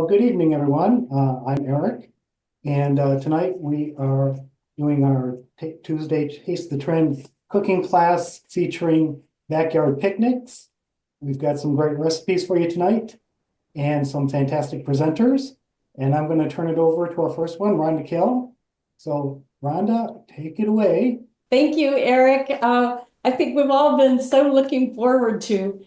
Good evening, everyone. I'm Eric, and tonight we are doing our Tuesday Taste the Trend cooking class featuring backyard picnics. We've got some great recipes for you tonight and some fantastic presenters. And I'm going to turn it over to our first one, Ronda Kill. So, Rhonda, take it away. Thank you, Eric. I think we've all been so looking forward to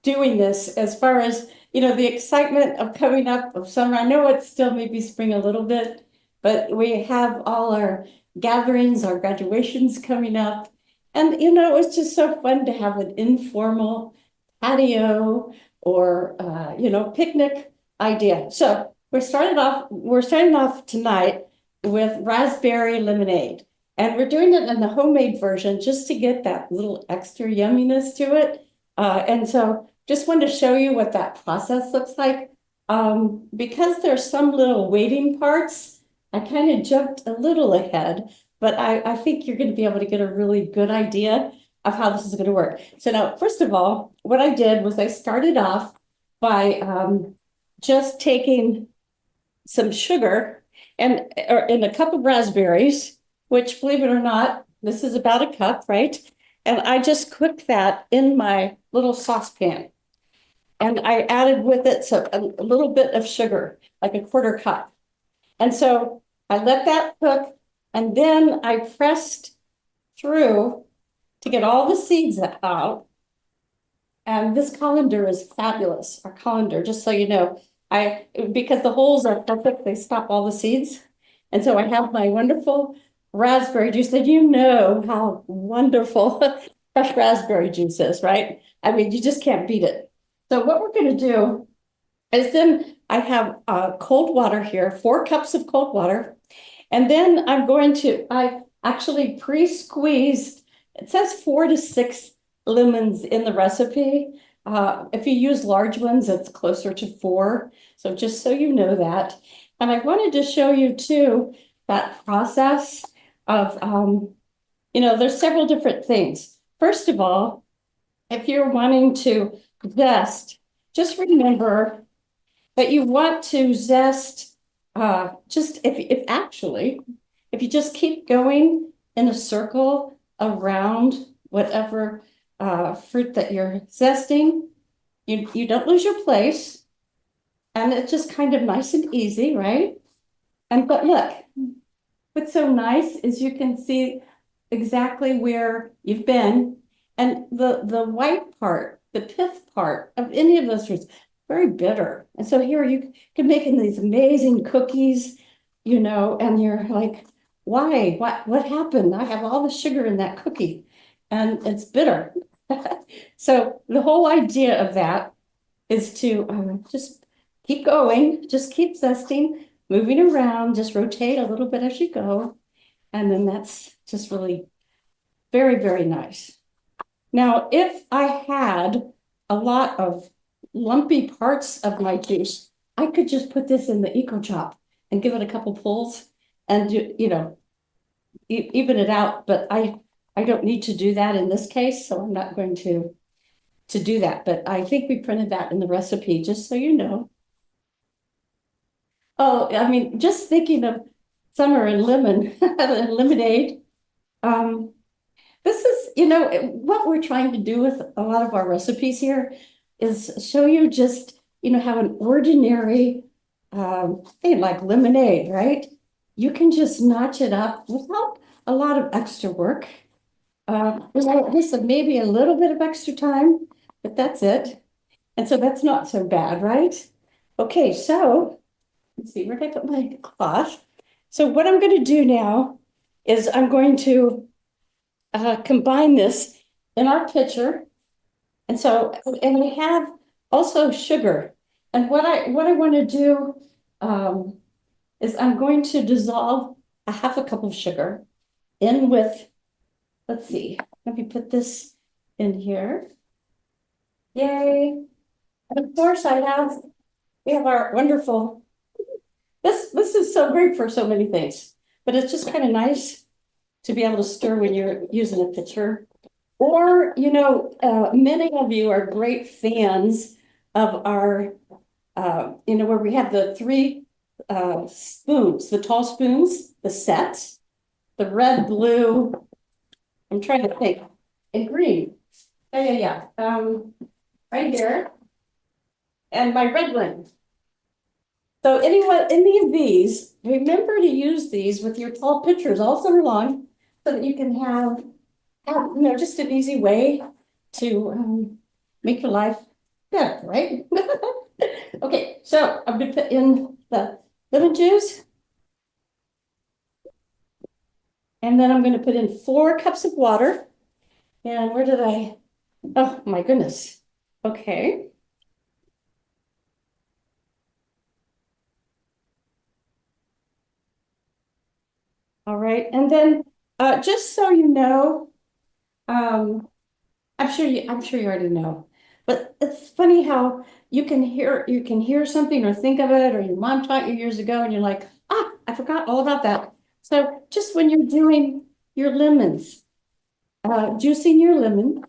doing this as far as, the excitement of coming up of summer. I know it's still maybe spring a little bit, but we have all our gatherings, our graduations coming up. And, it's just so fun to have an informal patio or, picnic idea. So we're starting off tonight with raspberry lemonade. And we're doing it in the homemade version just to get that little extra yumminess to it. And so just wanted to show you what that process looks like. Because there's some little waiting parts, I kind of jumped a little ahead, but I think you're going to be able to get a really good idea of how this is going to work. So now, first of all, what I did was I started off by just taking some sugar or in a cup of raspberries, which, believe it or not, this is about a cup, right? And I just cooked that in my little saucepan. And I added with it a little bit of sugar, like a quarter cup. And so I let that cook, and then I pressed through to get all the seeds out. And this colander is fabulous, our colander, just so you know. Because the holes are perfect, they stop all the seeds. And so I have my wonderful raspberry juice, and you know how wonderful fresh raspberry juice is, right? I mean, you just can't beat it. So what we're going to do is then I have cold water here, 4 cups of cold water. And then I actually pre-squeezed, it says 4 to 6 lemons in the recipe. If you use large ones, it's closer to 4. So just so you know that. And I wanted to show you too, that process of, there's several different things. First of all, if you're wanting to zest, just remember that you want to zest just if you just keep going in a circle around whatever fruit that you're zesting, you don't lose your place, and it's just kind of nice and easy, right? But look, what's so nice is you can see exactly where you've been, and the white part, the pith part of any of those fruits, very bitter. And so here you can make these amazing cookies, and you're like, why? What happened? I have all the sugar in that cookie, and it's bitter. So the whole idea of that is to just keep going, just keep zesting, moving around, just rotate a little bit as you go. And then that's just really very, very nice. Now, if I had a lot of lumpy parts of my juice, I could just put this in the Eco Chop and give it a couple pulls and, even it out. But I don't need to do that in this case, so I'm not going to do that. But I think we printed that in the recipe, just so you know. Oh, I mean, just thinking of summer and lemon and lemonade. This is, what we're trying to do with a lot of our recipes here is show you just, how an ordinary thing like lemonade, right? You can just notch it up without a lot of extra work. Just maybe a little bit of extra time, but that's it. And so that's not so bad, right? Okay, so let's see, where did I put my cloth? So what I'm going to do now is I'm going to combine this in our pitcher. And we have also sugar. And what I want to do is I'm going to dissolve a half a cup of sugar in with, let's see, let me put this in here. Yay. And of course we have our wonderful, this is so great for so many things, but it's just kind of nice to be able to stir when you're using a pitcher. Or, many of you are great fans of our where we have the three spoons, the tall spoons, the set, the red, blue, I'm trying to think, and green. Yeah. Right here. And my red one. So any of these, remember to use these with your tall pitchers all summer long so that you can have just an easy way to make your life better, right? Okay, so I'm gonna put in the lemon juice. And then I'm gonna put in 4 cups of water. And where did oh my goodness. Okay. All right, and then just so you know, I'm sure you already know, but it's funny how you can hear something or think of it, or your mom taught you years ago, and you're like, I forgot all about that. So just when you're doing your lemons, juicing your lemon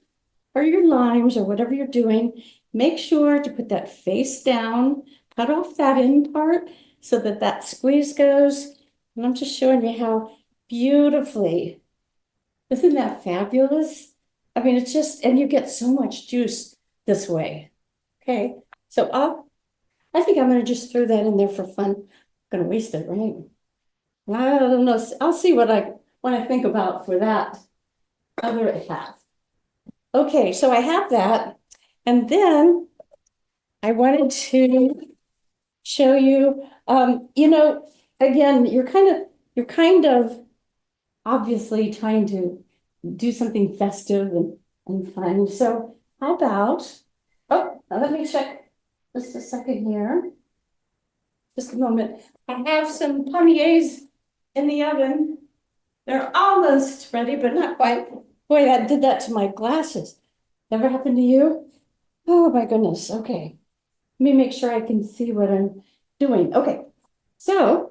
or your limes or whatever you're doing, make sure to put that face down, cut off that end part so that that squeeze goes. And I'm just showing you how beautifully, isn't that fabulous? I mean, it's just, and you get so much juice this way. Okay, so I think I'm gonna just throw that in there for fun. I'm gonna waste it, right? I don't know. I'll see what I think about for that other half. Okay, so I have that, and then I wanted to show you. Again, you're kind of obviously trying to do something festive and fun. So how about, let me check just a second here. Just a moment. I have some palmiers in the oven. They're almost ready, but not quite. Boy, that did that to my glasses. Never happened to you? Oh my goodness. Okay. Let me make sure I can see what I'm doing. Okay. So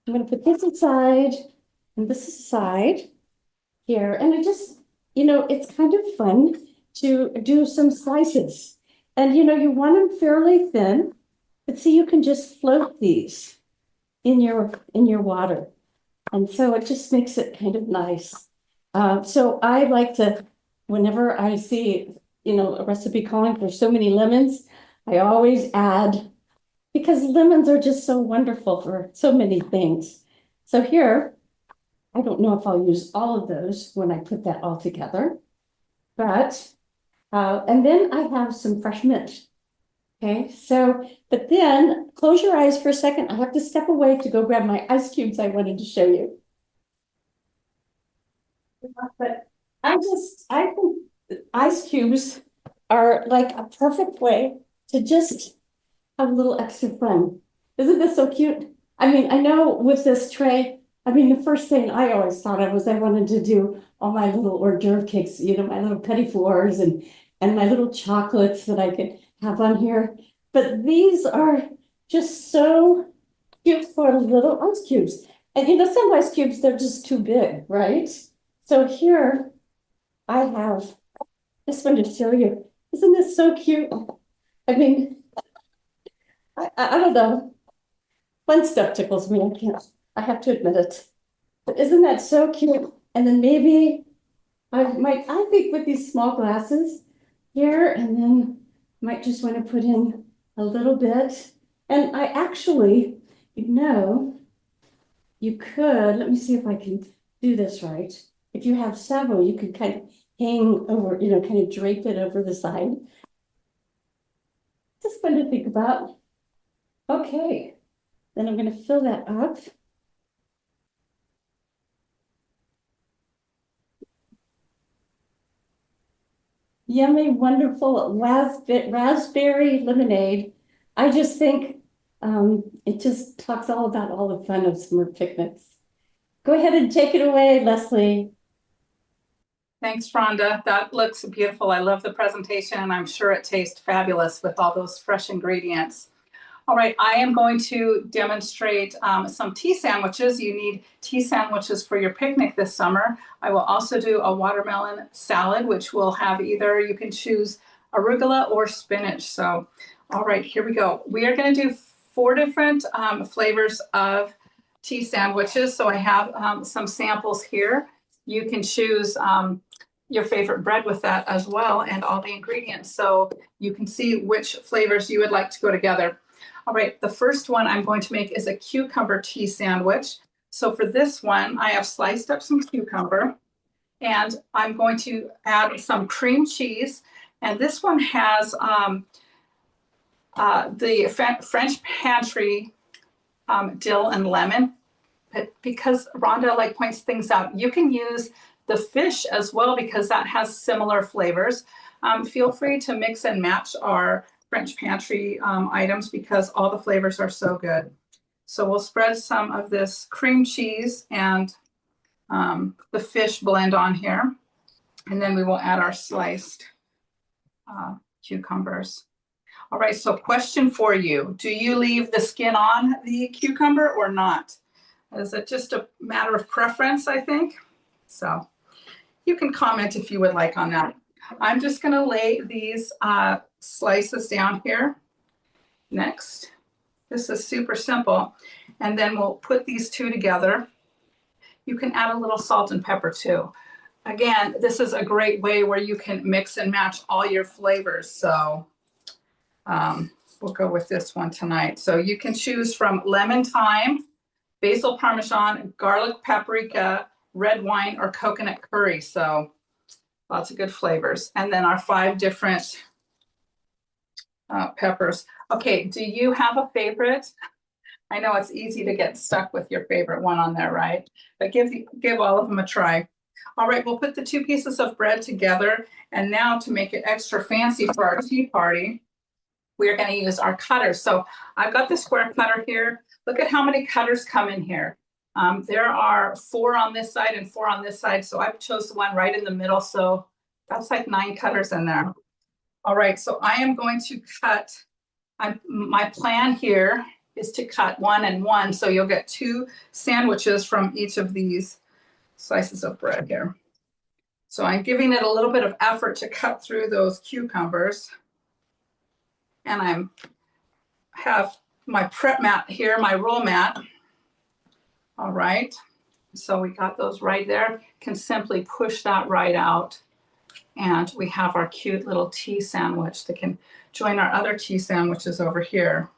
I'm going to put this aside and this aside here. And I just, it's kind of fun to do some slices. And, you want them fairly thin, but see, you can just float these in your water. And so it just makes it kind of nice. So I like to, whenever I see, a recipe calling for so many lemons, I always add, because lemons are just so wonderful for so many things. So here, I don't know if I'll use all of those when I put that all together, but, and then I have some fresh mint. Okay, so, but then close your eyes for a second. I have to step away to go grab my ice cubes I wanted to show you. But I think ice cubes are like a perfect way to just have a little extra fun. Isn't this so cute? I mean, I know with this tray, I mean, the first thing I always thought of was I wanted to do all my little hors d'oeuvre cakes, my little petit fours and my little chocolates that I could have on here. But these are just so cute for little ice cubes. And some ice cubes, they're just too big, right? So here I have this one to show you. Isn't this so cute? I mean, I don't know. Fun stuff tickles me. I have to admit it. But isn't that so cute? And then maybe I think with these small glasses here, and then might just want to put in a little bit. And I actually, you could, let me see if I can do this right. If you have several, you could kind of hang over, kind of drape it over the side. Just fun to think about. Okay, then I'm going to fill that up. Yummy, wonderful raspberry lemonade. I just think it just talks all about all the fun of summer picnics. Go ahead and take it away, Leslie. Thanks, Rhonda. That looks beautiful. I love the presentation, and I'm sure it tastes fabulous with all those fresh ingredients. All right, I am going to demonstrate some tea sandwiches. You need tea sandwiches for your picnic this summer. I will also do a watermelon salad, which will have either, you can choose arugula or spinach. So All right, here we go. We are going to do 4 different flavors of tea sandwiches. So I have some samples here. You can choose your favorite bread with that as well, and all the ingredients. So you can see which flavors you would like to go together. All right, the first one I'm going to make is a cucumber tea sandwich. So for this one, I have sliced up some cucumber, and I'm going to add some cream cheese. And this one has the French pantry dill and lemon. But because Rhonda like points things out, you can use the fish as well because that has similar flavors. Feel free to mix and match our French pantry items because all the flavors are so good. So we'll spread some of this cream cheese and the fish blend on here. And then we will add our sliced cucumbers. All right, so question for you. Do you leave the skin on the cucumber or not? Is it just a matter of preference, I think? So you can comment if you would like on that. I'm just gonna lay these slices down here. Next, this is super simple. And then we'll put these 2 together. You can add a little salt and pepper too. Again, this is a great way where you can mix and match all your flavors. So we'll go with this one tonight. So you can choose from lemon thyme, basil parmesan, garlic paprika, red wine, or coconut curry. So lots of good flavors. And then our 5 different peppers. Okay, do you have a favorite? I know it's easy to get stuck with your favorite one on there, right? But give all of them a try. All right, we'll put the 2 pieces of bread together. And now to make it extra fancy for our tea party, we're going to use our cutters. So I've got the square cutter here. Look at how many cutters come in here. There are 4 on this side and 4 on this side. So I chose the one right in the middle. So that's like 9 cutters in there. All right, so I am going to cut, my plan here is to cut 1 and 1. So you'll get 2 sandwiches from each of these slices of bread here. So I'm giving it a little bit of effort to cut through those cucumbers. And I have my prep mat here, my roll mat. All right, so we got those right there. Can simply push that right out. And we have our cute little tea sandwich that can join our other tea sandwiches over here.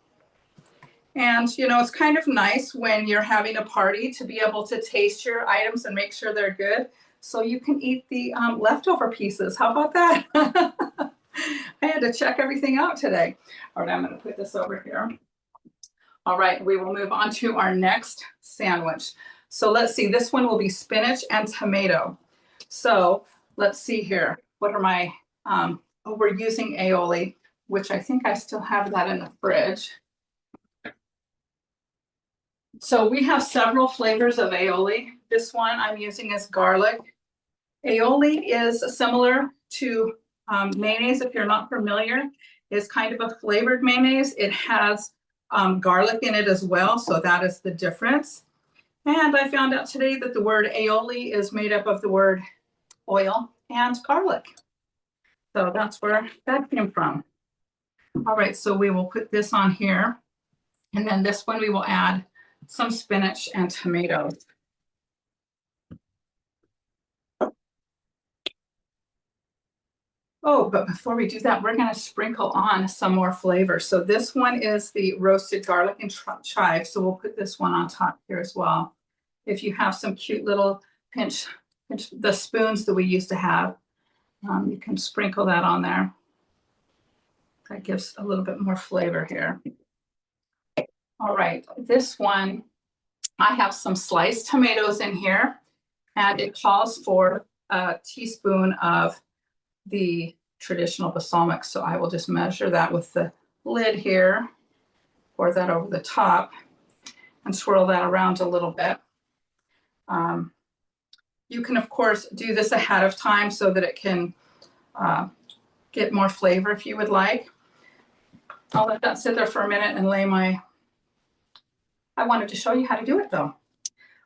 And you know, it's kind of nice when you're having a party to be able to taste your items and make sure they're good. So you can eat the leftover pieces. How about that? I had to check everything out today. All right, I'm going to put this over here. All right, we will move on to our next sandwich. So let's see, this one will be spinach and tomato. So let's see here. What are my, we're using aioli, which I think I still have that in the fridge. So we have several flavors of aioli. This one I'm using is garlic. Aioli is similar to mayonnaise, if you're not familiar. It's kind of a flavored mayonnaise. It has garlic in it as well, so that is the difference. And I found out today that the word aioli is made up of the word oil and garlic. So that's where that came from. All right, so we will put this on here. And then this one we will add some spinach and tomatoes. Oh, but before we do that, we're going to sprinkle on some more flavor. So this one is the roasted garlic and chive. So we'll put this one on top here as well. If you have some cute little pinch the spoons that we used to have, you can sprinkle that on there. That gives a little bit more flavor here. All right, this one, I have some sliced tomatoes in here, and it calls for a teaspoon of the traditional balsamic. So I will just measure that with the lid here, pour that over the top, and swirl that around a little bit. You can, of course, do this ahead of time so that it can get more flavor if you would like. I'll let that sit there for a minute and lay my, I wanted to show you how to do it though.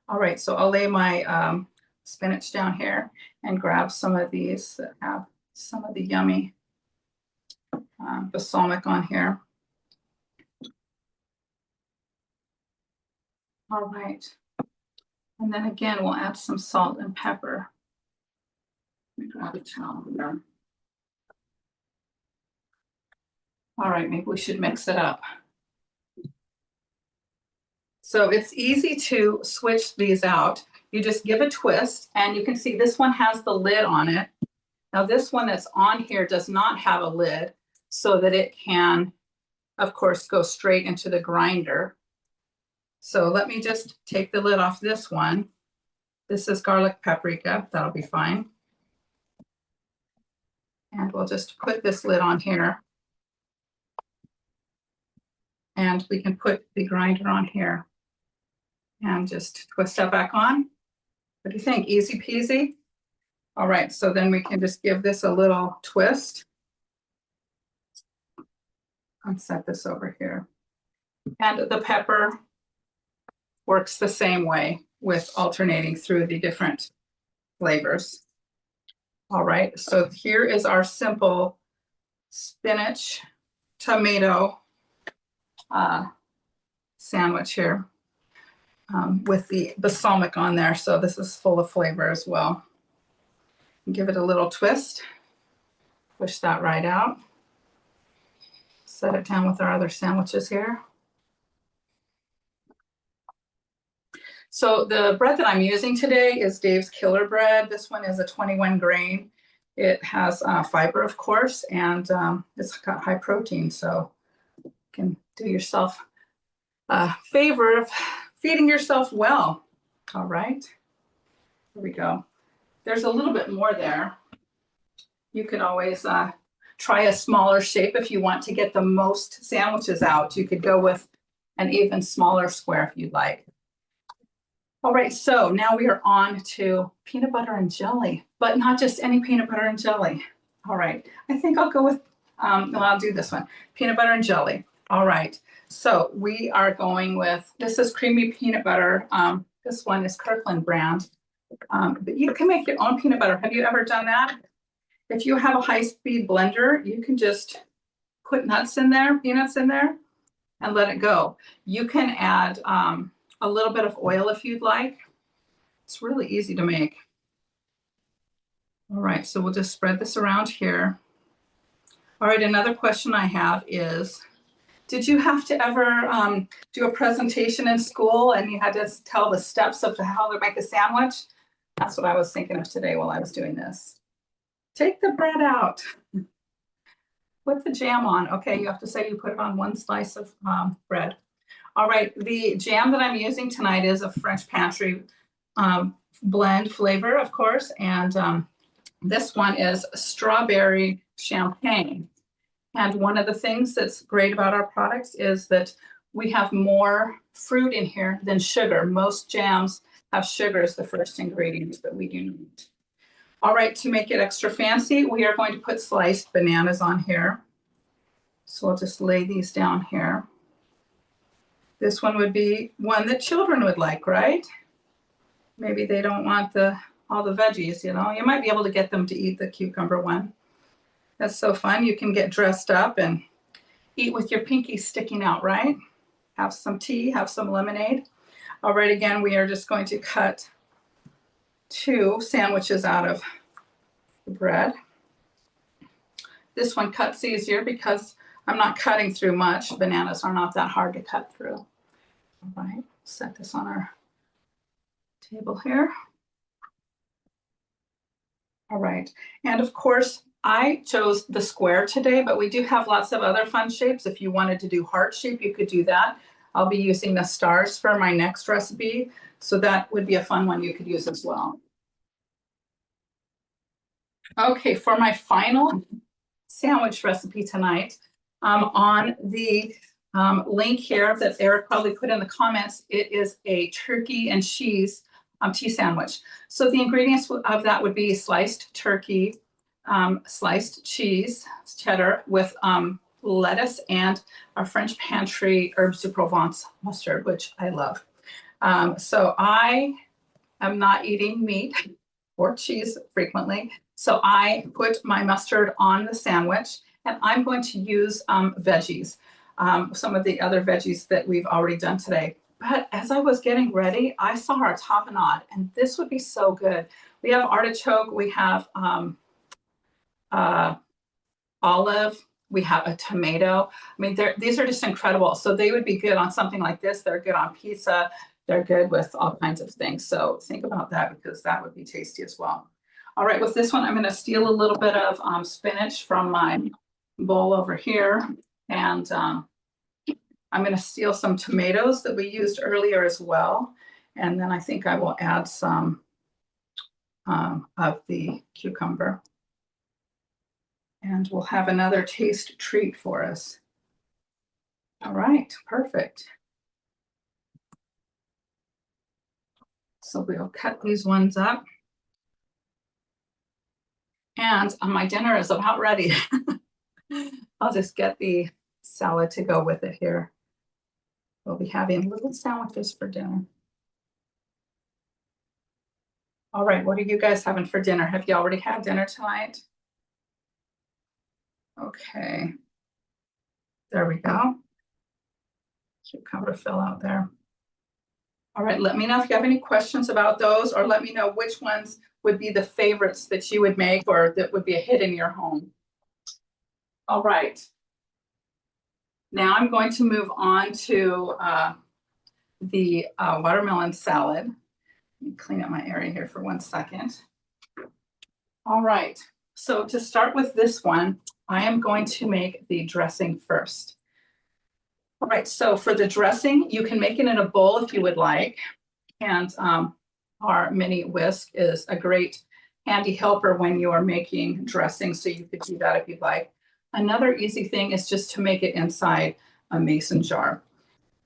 All right, so I'll lay my spinach down here and grab some of these that have some of the yummy balsamic on here. All right. And then again, we'll add some salt and pepper. Let me grab a towel here. All right, maybe we should mix it up. So it's easy to switch these out. You just give a twist, and you can see this one has the lid on it. Now this one that's on here does not have a lid, so that it can, of course, go straight into the grinder. So let me just take the lid off this one. This is garlic paprika, that'll be fine. And we'll just put this lid on here. And we can put the grinder on here and just twist that back on. What do you think? Easy peasy? All right, so then we can just give this a little twist. And set this over here. And the pepper works the same way with alternating through the different flavors. All right, so here is our simple spinach tomato sandwich here with the balsamic on there. So this is full of flavor as well. Give it a little twist, push that right out. Set it down with our other sandwiches here. So the bread that I'm using today is Dave's Killer Bread. This one is a 21 grain. It has fiber, of course, and it's got high protein. So you can do yourself a favor of feeding yourself well. All right, here we go. There's a little bit more there. You could always try a smaller shape if you want to get the most sandwiches out. You could go with an even smaller square if you'd like. All right, so now we are on to peanut butter and jelly, but not just any peanut butter and jelly. All right, I think I'll go with, well, I'll do this one, peanut butter and jelly. All right, so we are going with, this is creamy peanut butter. This one is Kirkland brand, but you can make your own peanut butter. Have you ever done that? If you have a high-speed blender, you can just put nuts in there, peanuts in there, and let it go. You can add a little bit of oil if you'd like. It's really easy to make. All right, so we'll just spread this around here. All right, another question I have is, did you have to ever do a presentation in school and you had to tell the steps of how to make a sandwich? That's what I was thinking of today while I was doing this. Take the bread out. Put the jam on. Okay, you have to say you put it on one slice of bread. All right, the jam that I'm using tonight is a French pantry blend flavor, of course, and this one is strawberry champagne. And one of the things that's great about our products is that we have more fruit in here than sugar. Most jams have sugar as the first ingredient, but we do not. All right, to make it extra fancy, we are going to put sliced bananas on here. So I'll just lay these down here. This one would be one that children would like, right? Maybe they don't want all the veggies, you know. You might be able to get them to eat the cucumber one. That's so fun. You can get dressed up and eat with your pinky sticking out, right? Have some tea, have some lemonade. All right, again, we are just going to cut 2 sandwiches out of the bread. This one cuts easier because I'm not cutting through much. Bananas are not that hard to cut through. All right, set this on our table here. All right, and of course, I chose the square today, but we do have lots of other fun shapes. If you wanted to do heart shape, you could do that. I'll be using the stars for my next recipe, so that would be a fun one you could use as well. Okay, for my final sandwich recipe tonight, on the link here that Eric probably put in the comments, it is a turkey and cheese tea sandwich. So the ingredients of that would be sliced turkey, sliced cheese, cheddar, with lettuce and our French pantry herbes de Provence mustard, which I love. So I am not eating meat or cheese frequently. So I put my mustard on the sandwich, and I'm going to use veggies, some of the other veggies that we've already done today. But as I was getting ready, I saw our tapenade, and this would be so good. We have artichoke, we have olive, we have a tomato. I mean, these are just incredible. So they would be good on something like this. They're good on pizza. They're good with all kinds of things. So think about that because that would be tasty as well. All right, with this one, I'm going to steal a little bit of spinach from my bowl over here. And I'm going to steal some tomatoes that we used earlier as well. And then I think I will add some of the cucumber. And we'll have another taste treat for us. All right, perfect. So we'll cut these ones up. And my dinner is about ready. I'll just get the salad to go with it here. We'll be having little sandwiches for dinner. All right, what are you guys having for dinner? Have you already had dinner tonight? Okay. There we go. Cucumber fill out there. All right, let me know if you have any questions about those, or let me know which ones would be the favorites that you would make or that would be a hit in your home. All right. Now I'm going to move on to the watermelon salad. Let me clean up my area here for 1 second. All right, so to start with this one, I am going to make the dressing first. All right, so for the dressing, you can make it in a bowl if you would like. And our mini whisk is a great handy helper when you are making dressing, so you could do that if you'd like. Another easy thing is just to make it inside a mason jar.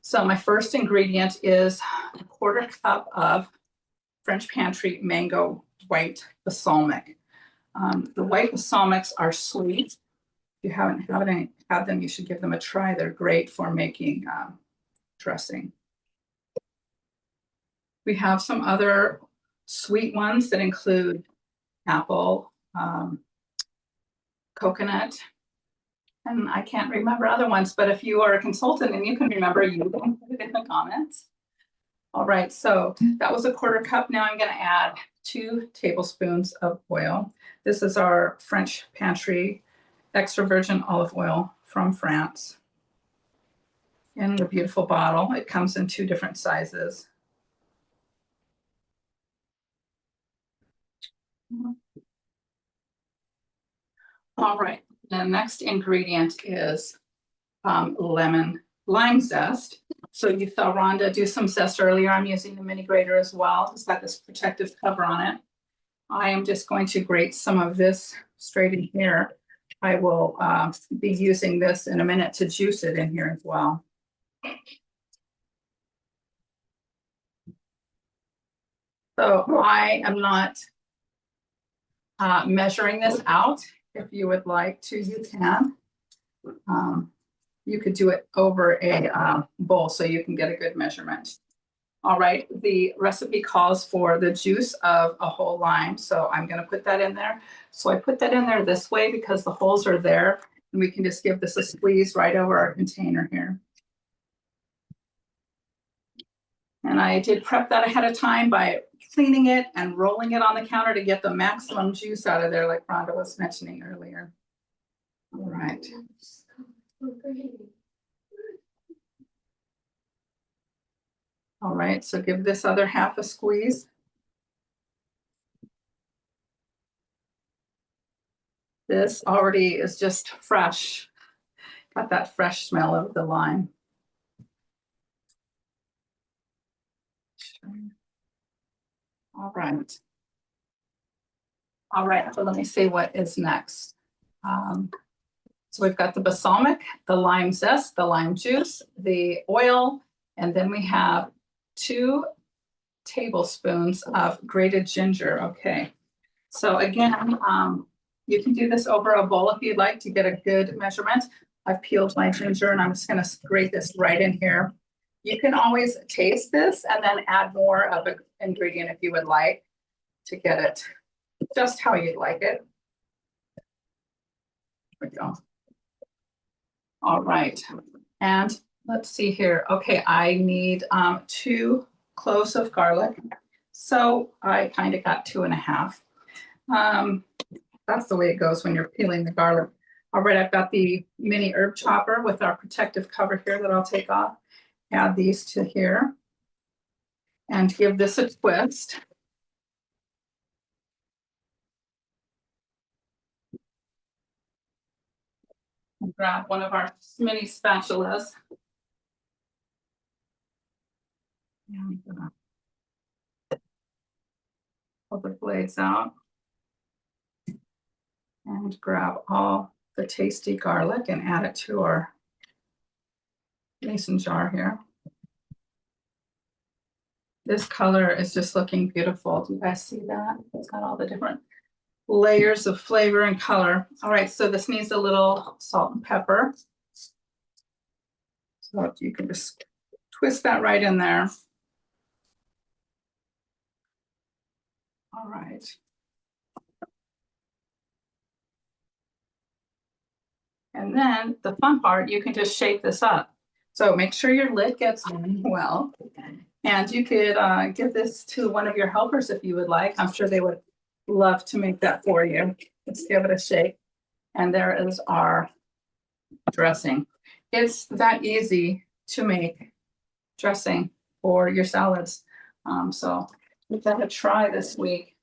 So my first ingredient is a 1/4 cup of French Pantry mango white balsamic. The white balsamics are sweet. If you haven't had them, you should give them a try. They're great for making dressing. We have some other sweet ones that include apple, coconut, and I can't remember other ones, but if you are a consultant and you can remember, you can put it in the comments. All right, so that was a 1/4 cup. Now I'm going to add 2 tablespoons of oil. This is our French Pantry extra virgin olive oil from France in a beautiful bottle. It comes in 2 different sizes. All right, the next ingredient is lime zest. So you saw Rhonda do some zest earlier. I'm using the mini grater as well. It's got this protective cover on it. I am just going to grate some of this straight in here. I will be using this in a minute to juice it in here as well. So I am not measuring this out. If you would like to, you can. You could do it over a bowl so you can get a good measurement. All right, the recipe calls for the juice of a whole lime, so I'm going to put that in there. So I put that in there this way because the holes are there, and we can just give this a squeeze right over our container here. And I did prep that ahead of time by cleaning it and rolling it on the counter to get the maximum juice out of there, like Rhonda was mentioning earlier. All right. All right, so give this other half a squeeze. This already is just fresh. Got that fresh smell of the lime. All right. All right, so let me see what is next. So we've got the balsamic, the lime zest, the lime juice, the oil, and then we have 2 tablespoons of grated ginger. Okay, so again, you can do this over a bowl if you'd like to get a good measurement. I've peeled my ginger and I'm just going to grate this right in here. You can always taste this and then add more of an ingredient if you would like to get it just how you'd like it. There we go. All right, and let's see here. Okay, I need 2 cloves of garlic. So I kind of got 2.5. That's the way it goes when you're peeling the garlic. All right, I've got the mini herb chopper with our protective cover here that I'll take off. Add these to here and give this a twist. And grab one of our mini spatulas. And pull the blades out. And grab all the tasty garlic and add it to our mason jar here. This color is just looking beautiful. Do you guys see that? It's got all the different layers of flavor and color. All right, so this needs a little salt and pepper. So you can just twist that right in there. All right. And then the fun part, you can just shake this up. So make sure your lid gets on well. And you could give this to one of your helpers if you would like. I'm sure they would love to make that for you. Let's give it a shake. And there is our dressing. It's that easy to make dressing for your salads. So give that a try this week.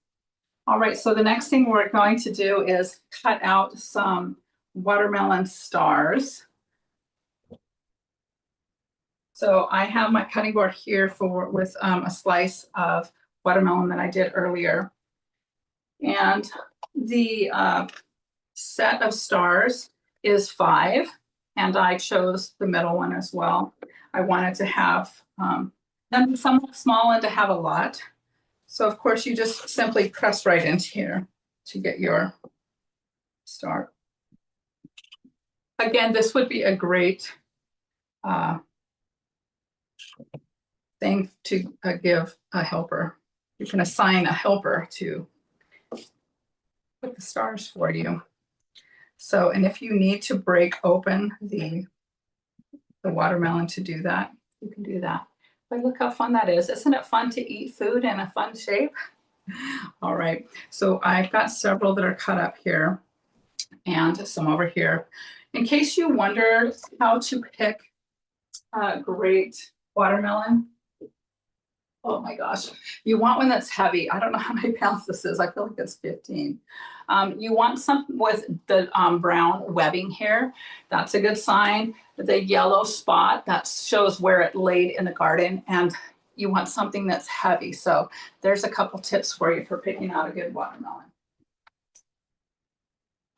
All right, so the next thing we're going to do is cut out some watermelon stars. So I have my cutting board here with a slice of watermelon that I did earlier. And the set of stars is 5, and I chose the middle one as well. I wanted to have them somewhat small and to have a lot. So of course you just simply press right into here to get your star. Again, this would be a great thing to give a helper. You can assign a helper to put the stars for you. So, and if you need to break open the watermelon to do that, you can do that. But look how fun that is. Isn't it fun to eat food in a fun shape? All right, so I've got several that are cut up here and some over here. In case you wonder how to pick a great watermelon, oh my gosh, you want one that's heavy. I don't know how many pounds this is. I feel like it's 15. You want something with the brown webbing here. That's a good sign. The yellow spot, that shows where it laid in the garden. And you want something that's heavy. So there's a couple tips for you for picking out a good watermelon.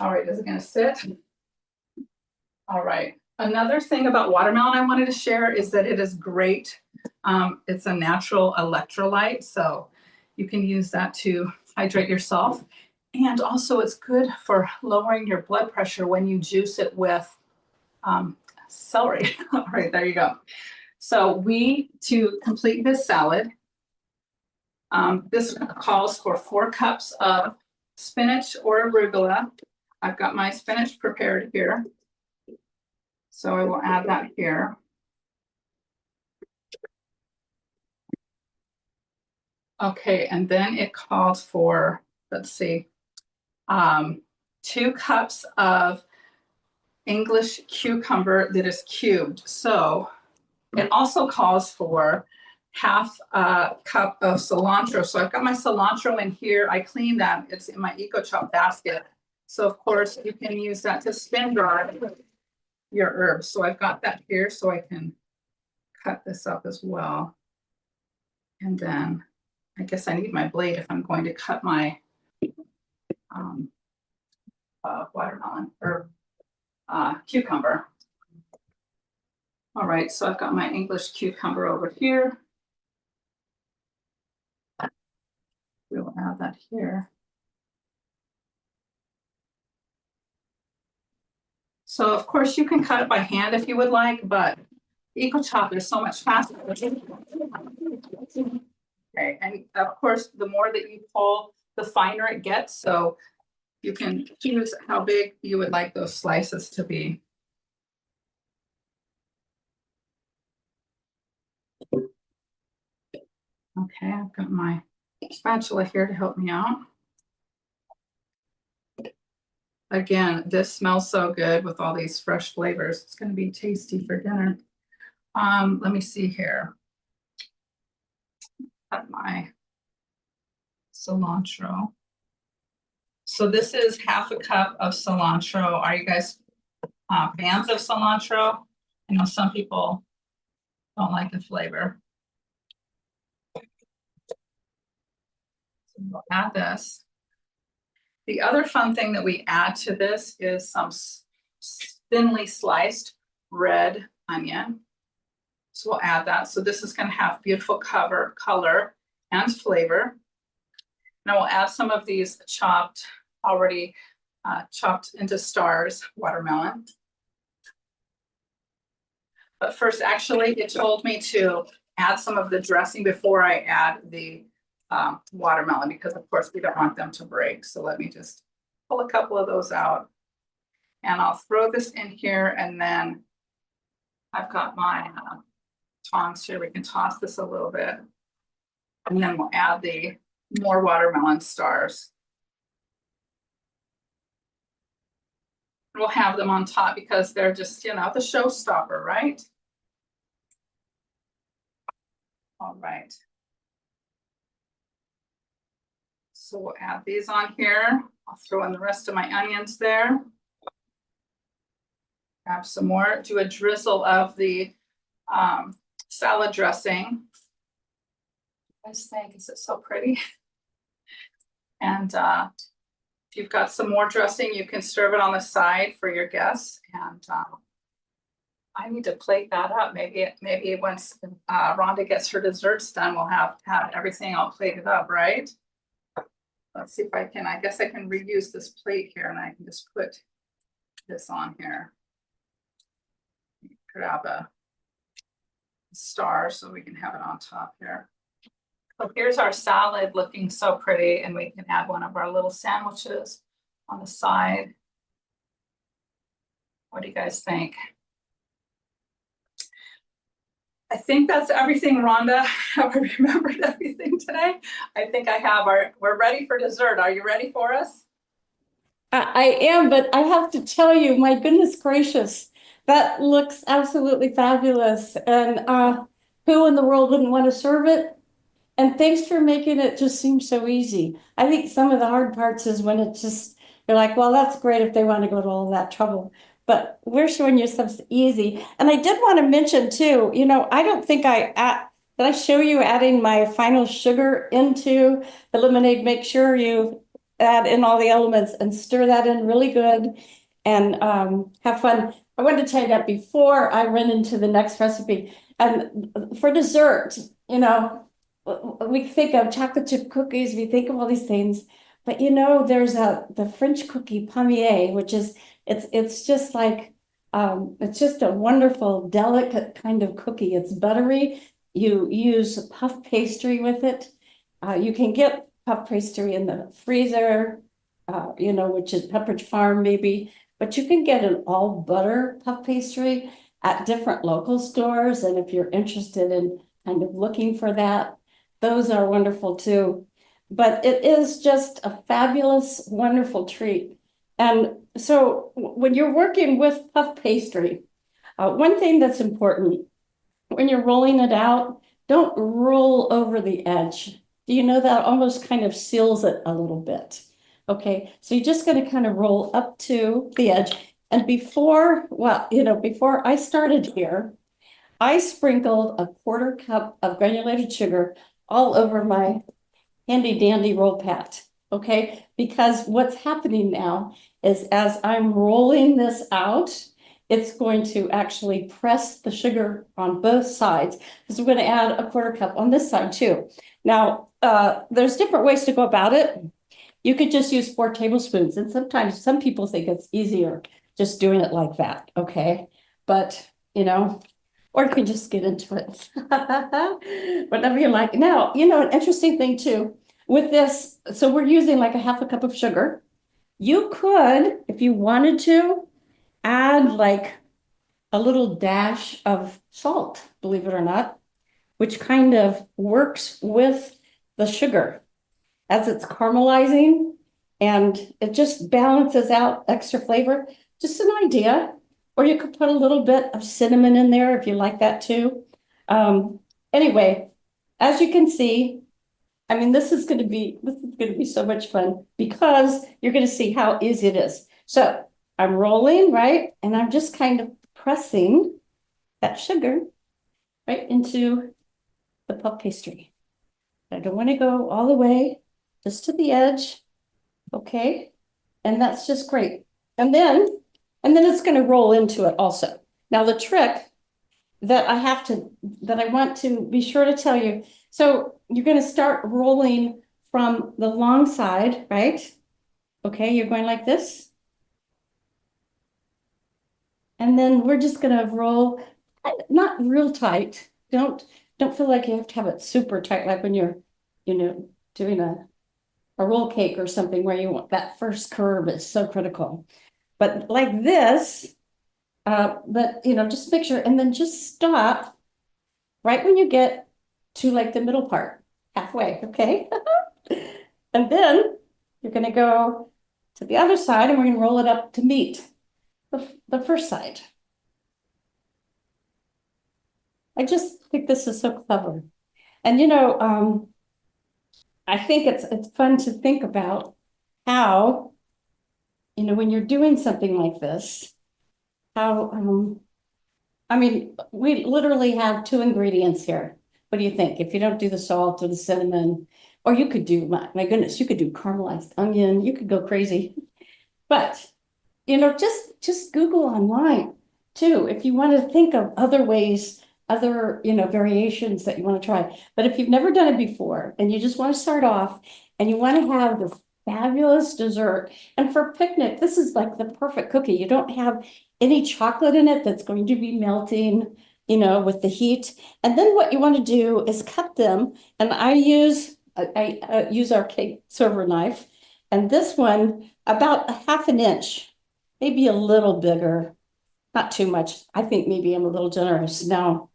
All right, is it gonna sit? All right. Another thing about watermelon I wanted to share is that it is great. It's a natural electrolyte, so you can use that to hydrate yourself. And also it's good for lowering your blood pressure when you juice it with celery. All right, there you go. So to complete this salad, this calls for 4 cups of spinach or arugula. I've got my spinach prepared here. So I will add that here. Okay, and then it calls for, let's see, 2 cups of English cucumber that is cubed. So it also calls for half a cup of cilantro. So I've got my cilantro in here. I cleaned that. It's in my EcoChop basket. So of course you can use that to spin dry your herbs. So I've got that here so I can cut this up as well. And then I guess I need my blade if I'm going to cut my watermelon or cucumber. All right, so I've got my English cucumber over here. We'll add that here. So of course you can cut it by hand if you would like, but EcoChop is so much faster. Okay, and of course, the more that you pull, the finer it gets. So you can choose how big you would like those slices to be. Okay, I've got my spatula here to help me out. Again, this smells so good with all these fresh flavors. It's going to be tasty for dinner. Let me see here. Got my cilantro. So this is half a cup of cilantro. Are you guys fans of cilantro? I know some people don't like the flavor. So we'll add this. The other fun thing that we add to this is some thinly sliced red onion. So we'll add that. So this is going to have beautiful color and flavor. Now we'll add some of these already chopped into stars watermelon. But first, actually, it told me to add some of the dressing before I add the watermelon, because of course we don't want them to break. So let me just pull a couple of those out, and I'll throw this in here, and then I've got my tongs here. We can toss this a little bit, and then we'll add the more watermelon stars. We'll have them on top because they're just, you know, the showstopper, right? All right. So we'll add these on here. I'll throw in the rest of my onions there. Grab some more, do a drizzle of the salad dressing. I just think, is it so pretty? And if you've got some more dressing, you can serve it on the side for your guests. And I need to plate that up. Maybe once Rhonda gets her desserts done, we'll have everything all plated up, right? Let's see if I can. I guess I can reuse this plate here, and I can just put this on here. Grab a star so we can have it on top here. So here's our salad looking so pretty, and we can add one of our little sandwiches on the side. What do you guys think? I think that's everything, Rhonda. Have I remembered everything today? I think I have. We're ready for dessert. Are you ready for us? I am, but I have to tell you, my goodness gracious, that looks absolutely fabulous. And who in the world wouldn't want to serve it? And thanks for making it just seem so easy. I think some of the hard parts is when it just, you're like, well, that's great if they want to go to all that trouble. But we're showing you something easy. And I did want to mention too, you know, I don't think did I show you adding my final sugar into the lemonade? Make sure you add in all the elements and stir that in really good and have fun. I wanted to tell you that before I run into the next recipe. And for dessert, you know, we think of chocolate chip cookies, we think of all these things, but you know, there's the French cookie Palmiers, which is it's just like it's just a wonderful, delicate kind of cookie. It's buttery. You use puff pastry with it. You can get puff pastry in the freezer, you know, which is Pepperidge Farm maybe, but you can get an all butter puff pastry at different local stores. And if you're interested in kind of looking for that, those are wonderful too. But it is just a fabulous, wonderful treat. And so when you're working with puff pastry, one thing that's important, when you're rolling it out, don't roll over the edge. Do you know that almost kind of seals it a little bit? Okay, so you're just going to kind of roll up to the edge. And before I started here, I sprinkled a 1/4 cup of granulated sugar all over my handy dandy roll pat. Okay, because what's happening now is as I'm rolling this out, it's going to actually press the sugar on both sides. Because we're going to add a 1/4 cup on this side too. Now, there's different ways to go about it. You could just use 4 tablespoons. And sometimes some people think it's easier just doing it like that. Okay, but you know, or you can just get into it. Whatever you like. Now, you know, an interesting thing too with this, so we're using like a 1/2 cup of sugar. You could, if you wanted to, add like a little dash of salt, believe it or not. which kind of works with the sugar as it's caramelizing, and it just balances out extra flavor. Just an idea. Or you could put a little bit of cinnamon in there if you like that too. Anyway, as you can see, I mean, this is going to be so much fun because you're going to see how easy it is. So I'm rolling, right? And I'm just kind of pressing that sugar right into the puff pastry. I don't want to go all the way, just to the edge. Okay. And that's just great. And then it's going to roll into it also. Now the trick that I want to be sure to tell you. So you're going to start rolling from the long side, right? Okay, you're going like this. And then we're just going to roll, not real tight. Don't feel like you have to have it super tight, like when you're, doing a roll cake or something where you want that first curve is so critical. But like this, but just make sure, and then just stop right when you get to like the middle part, halfway, okay? And then you're gonna go to the other side and we're gonna roll it up to meet the first side. I just think this is so clever. And I think it's fun to think about how, when you're doing something like this, how, I mean, we literally have 2 ingredients here. What do you think? If you don't do the salt or the cinnamon, or you could do, my goodness, you could do caramelized onion, you could go crazy. But, just Google online too, if you want to think of other ways, other, variations that you want to try. But if you've never done it before and you just want to start off and you want to have this fabulous dessert, and for a picnic, this is like the perfect cookie. You don't have any chocolate in it that's going to be melting, with the heat. And then what you want to do is cut them. And I use our cake server knife. And this one, about a 1/2 inch, maybe a little bigger, not too much. I think maybe I'm a little generous now.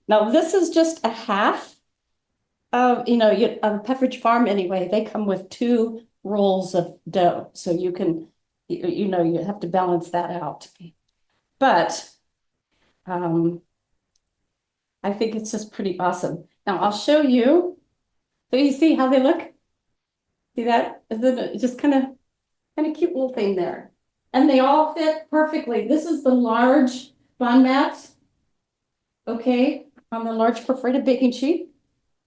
Now, this is just a half of, of Pepperidge Farm anyway. They come with 2 rolls of dough. So you can, you have to balance that out. But I think it's just pretty awesome. Now I'll show you. So you see how they look? See that? It's just kind of cute little thing there. And they all fit perfectly. This is the large bun mat. Okay, on the large perforated baking sheet.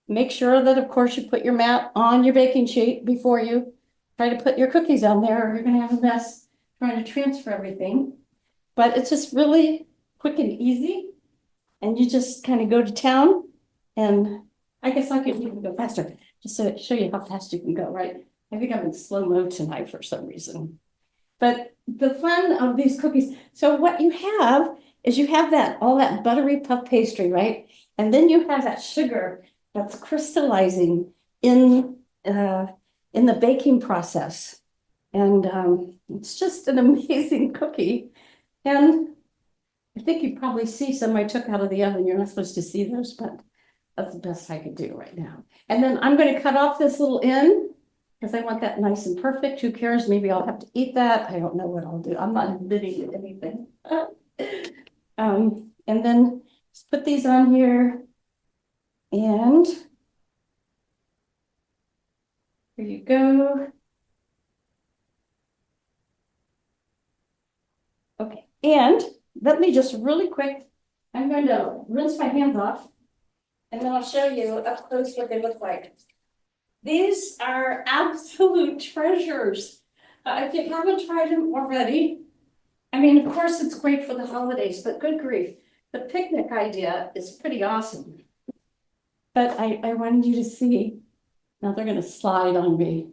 Make sure that, of course, you put your mat on your baking sheet before you try to put your cookies on there, or you're going to have a mess trying to transfer everything. But it's just really quick and easy. And you just kind of go to town. And I guess I could even go faster, just to show you how fast you can go, right? I think I'm in slow-mo tonight for some reason. But the fun of these cookies, so what you have is you have all that buttery puff pastry, right? And then you have that sugar that's crystallizing in the baking process. And it's just an amazing cookie. And I think you probably see some I took out of the oven. You're not supposed to see those, but that's the best I could do right now. And then I'm going to cut off this little end because I want that nice and perfect. Who cares? Maybe I'll have to eat that. I don't know what I'll do. I'm not admitting anything. And then just put these on here. And here you go. Okay, and let me just really quick, I'm going to rinse my hands off, and then I'll show you up close what they look like. These are absolute treasures. If you haven't tried them already, I mean, of course, it's great for the holidays, but good grief, the picnic idea is pretty awesome. But I wanted you to see, now they're going to slide on me,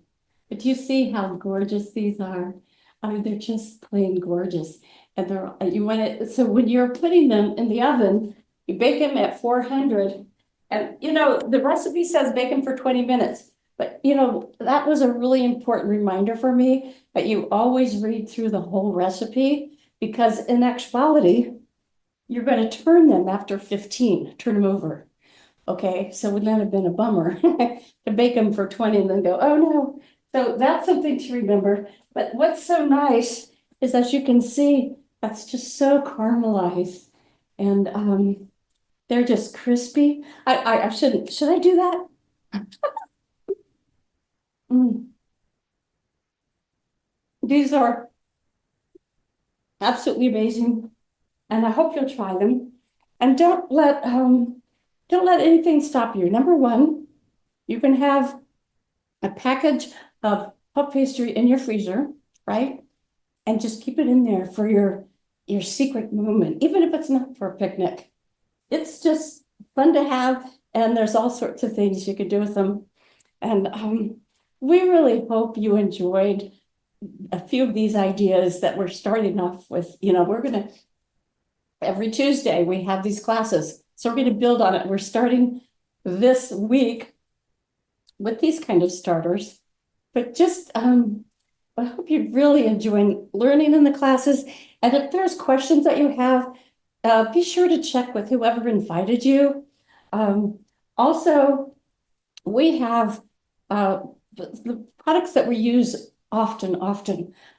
but do you see how gorgeous these are? I mean, they're just plain gorgeous. And so when you're putting them in the oven, you bake them at 400. And, the recipe says bake them for 20 minutes. But, that was a really important reminder for me that you always read through the whole recipe, because in actuality, you're going to turn them after 15, turn them over. Okay, so wouldn't that have been a bummer to bake them for 20 and then go, oh no. So that's something to remember. But what's so nice is, as you can see, that's just so caramelized, and they're just crispy. I shouldn't, should I do that? Mm. These are absolutely amazing, and I hope you'll try them. And don't let anything stop you. Number one, you can have a package of puff pastry in your freezer, right? And just keep it in there for your secret moment, even if it's not for a picnic. It's just fun to have, and there's all sorts of things you could do with them. And we really hope you enjoyed a few of these ideas that we're starting off with. You know, we're gonna, every Tuesday we have these classes, so we're gonna build on it. We're starting this week with these kind of starters, but just I hope you're really enjoying learning in the classes. And if there's questions that you have, be sure to check with whoever invited you. Also, we have the products that we use often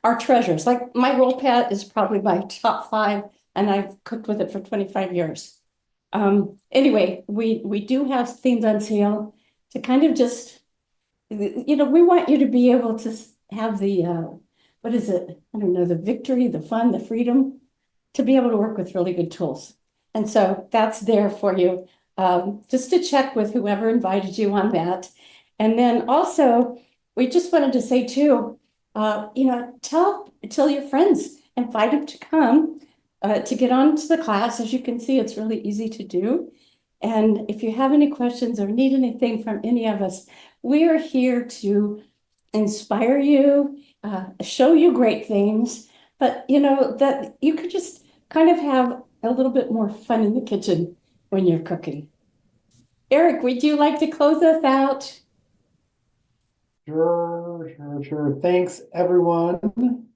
are treasures. Like my roll pat is probably my top 5, and I've cooked with it for 25 years. Anyway, we do have things on sale to kind of just, you know, we want you to be able to have the, what is it? I don't know, the victory, the fun, the freedom to be able to work with really good tools. And so that's there for you, just to check with whoever invited you on that. And then also, we just wanted to say too, you know, tell your friends, invite them to come to get on to the class. As you can see, it's really easy to do. And if you have any questions or need anything from any of us, we are here to inspire you, show you great things, but you know, that you could just kind of have a little bit more fun in the kitchen when you're cooking. Eric, would you like to close us out? Sure. Thanks, everyone.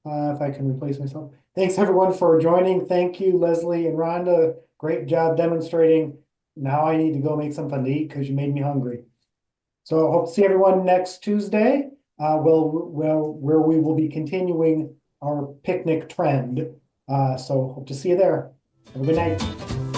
If I can replace myself. Thanks, everyone, for joining. Thank you, Leslie and Rhonda. Great job demonstrating. Now I need to go make something to eat because you made me hungry. So hope to see everyone next Tuesday, where we will be continuing our picnic trend. So hope to see you there. Have a good night.